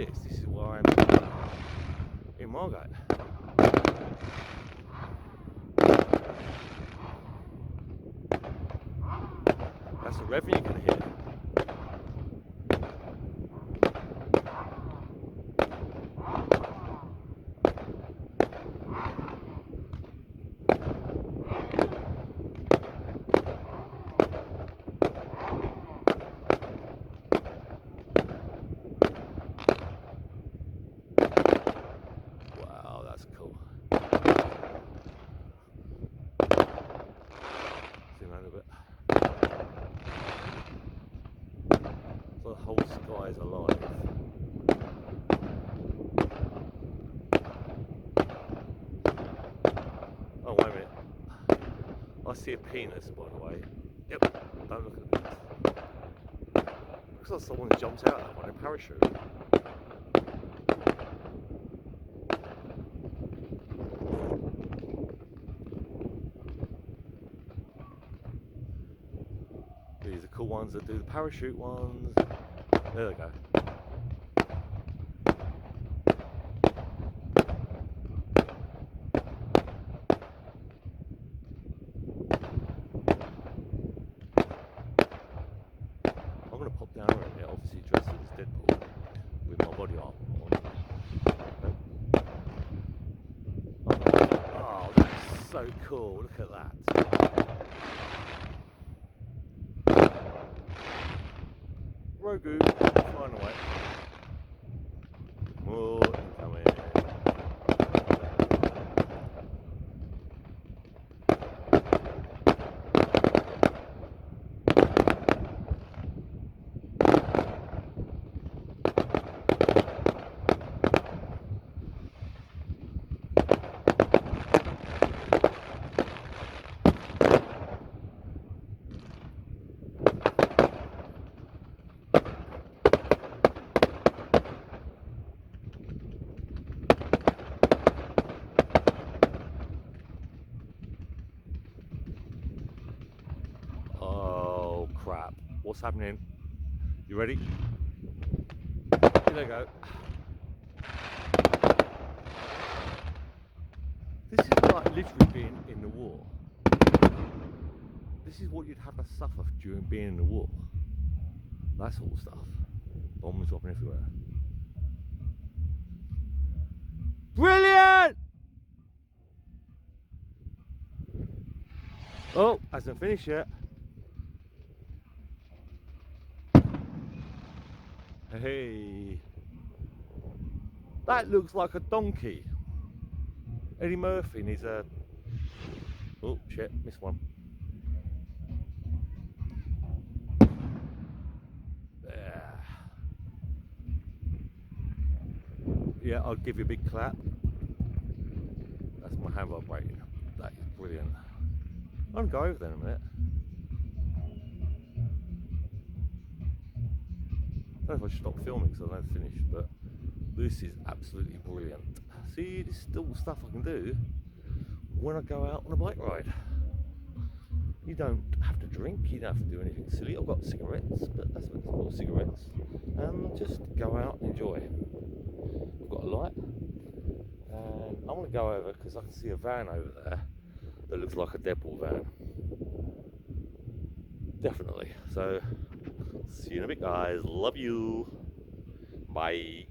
this is where I'm in Margate. That's the revenue you can hear. Wow, that's cool. Zoom out a bit. So the whole sky is alive. Oh, wait a minute. I see a penis, by the way. Yep, don't look at this. Looks like someone jumped out of that one in a parachute. These are cool ones that do the parachute ones. There they go. I'm going to pop down a bit, obviously dressed as Deadpool with my body armor on. Oh, that's so cool. Look at that. Grogu flying away. More incoming. Oh crap, what's happening? You ready? Here they go. This is like literally being in the war. This is what you'd have to suffer during being in the war. That sort of stuff. Bombs dropping everywhere. Brilliant! Oh, hasn't finished yet. Hey, that looks like a donkey. Eddie Murphy needs a... Oh shit, missed one. There. Yeah, I'll give you a big clap. That's my hand vibrating. That is brilliant. I'll go over there in a minute. I don't know if I should stop filming because I know it's finished, but this is absolutely brilliant. See, this is still stuff I can do when I go out on a bike ride. You don't have to drink, you don't have to do anything silly. I've got cigarettes, but that's what it's called, cigarettes. And just go out and enjoy. I've got a light, and I'm going to go over because I can see a van over there that looks like a Deadpool van. Definitely. So, see you in a bit, guys. Love you. Bye.